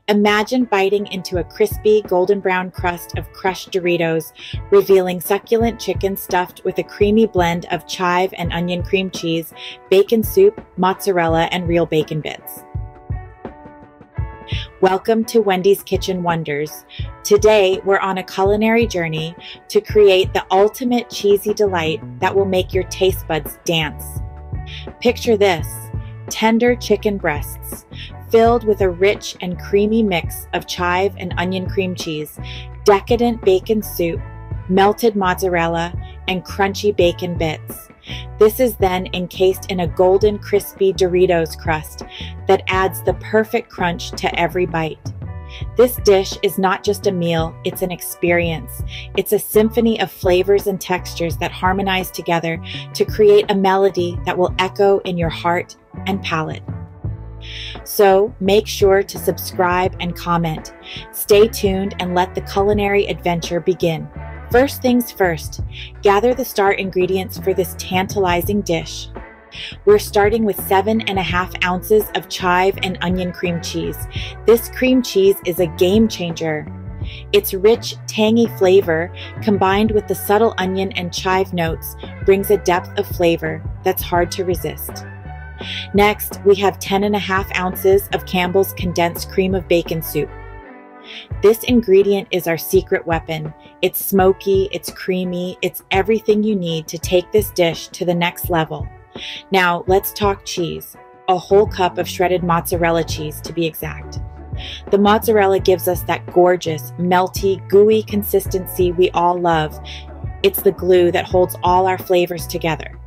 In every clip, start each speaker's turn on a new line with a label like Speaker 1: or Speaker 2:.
Speaker 1: Imagine biting into a crispy golden brown crust of crushed Doritos, revealing succulent chicken stuffed with a creamy blend of chive and onion cream cheese, bacon soup, mozzarella, and real bacon bits. Welcome to Wendy's Kitchen Wonders. Today, we're on a culinary journey to create the ultimate cheesy delight that will make your taste buds dance. Picture this: tender chicken breasts, filled with a rich and creamy mix of chive and onion cream cheese, decadent bacon soup, melted mozzarella, and crunchy bacon bits. This is then encased in a golden, crispy Doritos crust that adds the perfect crunch to every bite. This dish is not just a meal, it's an experience. It's a symphony of flavors and textures that harmonize together to create a melody that will echo in your heart and palate. So make sure to subscribe and comment. Stay tuned and let the culinary adventure begin. First things first, gather the star ingredients for this tantalizing dish. We're starting with 7.5 ounces of chive and onion cream cheese. This cream cheese is a game changer. Its rich, tangy flavor, combined with the subtle onion and chive notes, brings a depth of flavor that's hard to resist. Next, we have 10.5 ounces of Campbell's condensed cream of bacon soup. This ingredient is our secret weapon. It's smoky, it's creamy, it's everything you need to take this dish to the next level. Now, let's talk cheese. A whole cup of shredded mozzarella cheese, to be exact. The mozzarella gives us that gorgeous, melty, gooey consistency we all love. It's the glue that holds all our flavors together.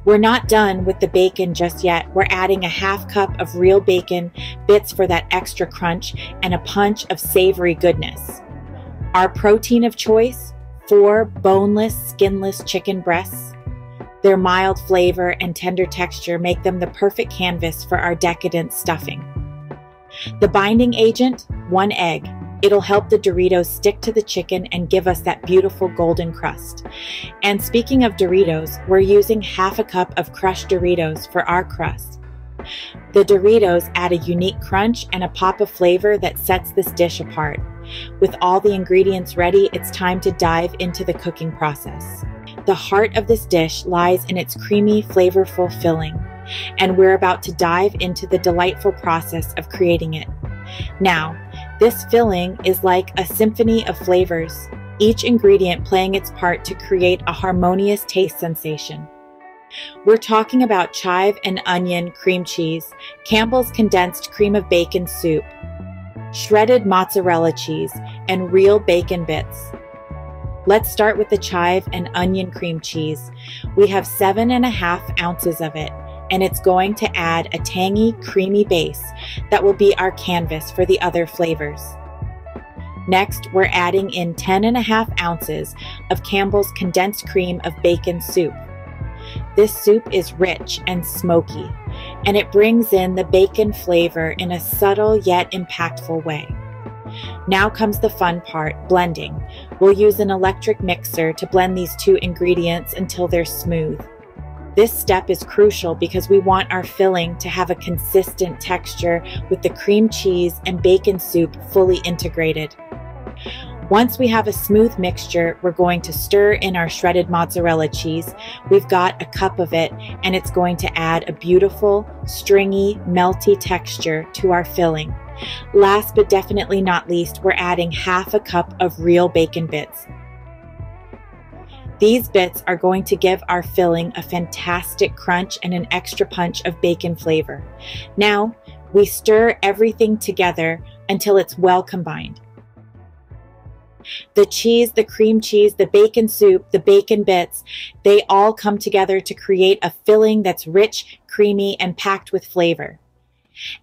Speaker 1: We're not done with the bacon just yet. We're adding a half cup of real bacon bits for that extra crunch and a punch of savory goodness. Our protein of choice, 4 boneless, skinless chicken breasts. Their mild flavor and tender texture make them the perfect canvas for our decadent stuffing. The binding agent, 1 egg. It'll help the Doritos stick to the chicken and give us that beautiful golden crust. And speaking of Doritos, we're using half a cup of crushed Doritos for our crust. The Doritos add a unique crunch and a pop of flavor that sets this dish apart. With all the ingredients ready, it's time to dive into the cooking process. The heart of this dish lies in its creamy, flavorful filling, and we're about to dive into the delightful process of creating it. Now, this filling is like a symphony of flavors, each ingredient playing its part to create a harmonious taste sensation. We're talking about chive and onion cream cheese, Campbell's condensed cream of bacon soup, shredded mozzarella cheese, and real bacon bits. Let's start with the chive and onion cream cheese. We have 7.5 ounces of it, and it's going to add a tangy, creamy base that will be our canvas for the other flavors. Next, we're adding in 10.5 ounces of Campbell's condensed cream of bacon soup. This soup is rich and smoky, and it brings in the bacon flavor in a subtle yet impactful way. Now comes the fun part, blending. We'll use an electric mixer to blend these 2 ingredients until they're smooth. This step is crucial because we want our filling to have a consistent texture with the cream cheese and bacon soup fully integrated. Once we have a smooth mixture, we're going to stir in our shredded mozzarella cheese. We've got a cup of it, and it's going to add a beautiful, stringy, melty texture to our filling. Last but definitely not least, we're adding half a cup of real bacon bits. These bits are going to give our filling a fantastic crunch and an extra punch of bacon flavor. Now, we stir everything together until it's well combined. The cheese, the cream cheese, the bacon soup, the bacon bits, they all come together to create a filling that's rich, creamy, and packed with flavor.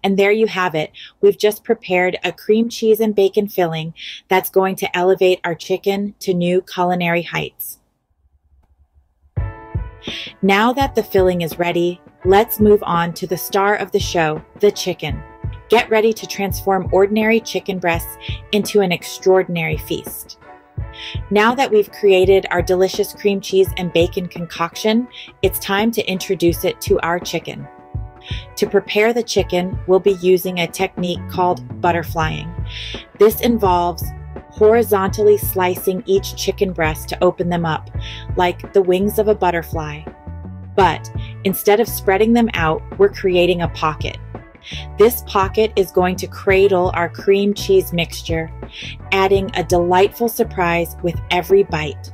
Speaker 1: And there you have it. We've just prepared a cream cheese and bacon filling that's going to elevate our chicken to new culinary heights. Now that the filling is ready, let's move on to the star of the show, the chicken. Get ready to transform ordinary chicken breasts into an extraordinary feast. Now that we've created our delicious cream cheese and bacon concoction, it's time to introduce it to our chicken. To prepare the chicken, we'll be using a technique called butterflying. This involves horizontally slicing each chicken breast to open them up, like the wings of a butterfly. But instead of spreading them out, we're creating a pocket. This pocket is going to cradle our cream cheese mixture, adding a delightful surprise with every bite.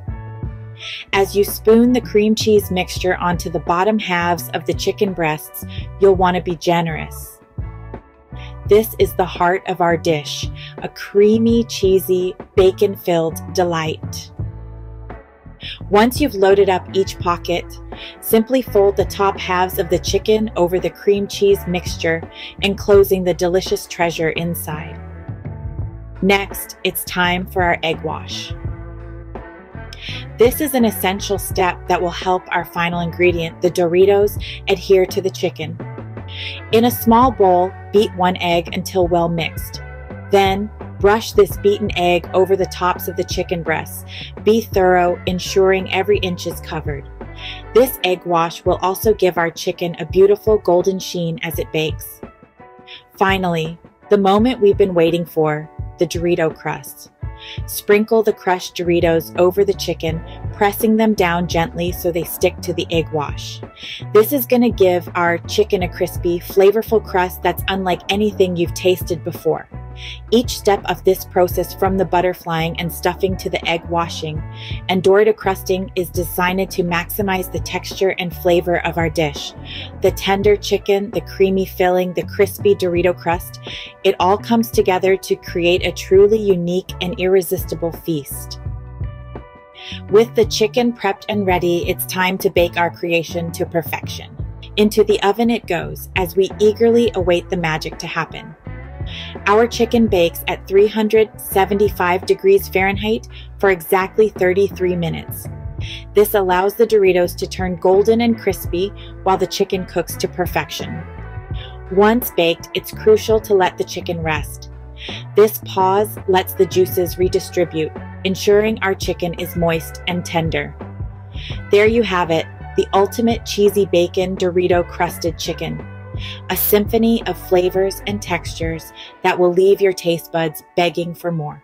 Speaker 1: As you spoon the cream cheese mixture onto the bottom halves of the chicken breasts, you'll want to be generous. This is the heart of our dish, a creamy, cheesy, bacon-filled delight. Once you've loaded up each pocket, simply fold the top halves of the chicken over the cream cheese mixture, enclosing the delicious treasure inside. Next, it's time for our egg wash. This is an essential step that will help our final ingredient, the Doritos, adhere to the chicken. In a small bowl, beat 1 egg until well mixed. Then, brush this beaten egg over the tops of the chicken breasts. Be thorough, ensuring every inch is covered. This egg wash will also give our chicken a beautiful golden sheen as it bakes. Finally, the moment we've been waiting for, the Dorito crust. Sprinkle the crushed Doritos over the chicken, pressing them down gently so they stick to the egg wash. This is going to give our chicken a crispy, flavorful crust that's unlike anything you've tasted before. Each step of this process, from the butterflying and stuffing to the egg washing and Dorito crusting, is designed to maximize the texture and flavor of our dish. The tender chicken, the creamy filling, the crispy Dorito crust, it all comes together to create a truly unique and irresistible feast. With the chicken prepped and ready, it's time to bake our creation to perfection. Into the oven it goes as we eagerly await the magic to happen. Our chicken bakes at 375 degrees Fahrenheit for exactly 33 minutes. This allows the Doritos to turn golden and crispy while the chicken cooks to perfection. Once baked, it's crucial to let the chicken rest. This pause lets the juices redistribute, ensuring our chicken is moist and tender. There you have it, the ultimate cheesy bacon Dorito-Crusted Chicken. A symphony of flavors and textures that will leave your taste buds begging for more.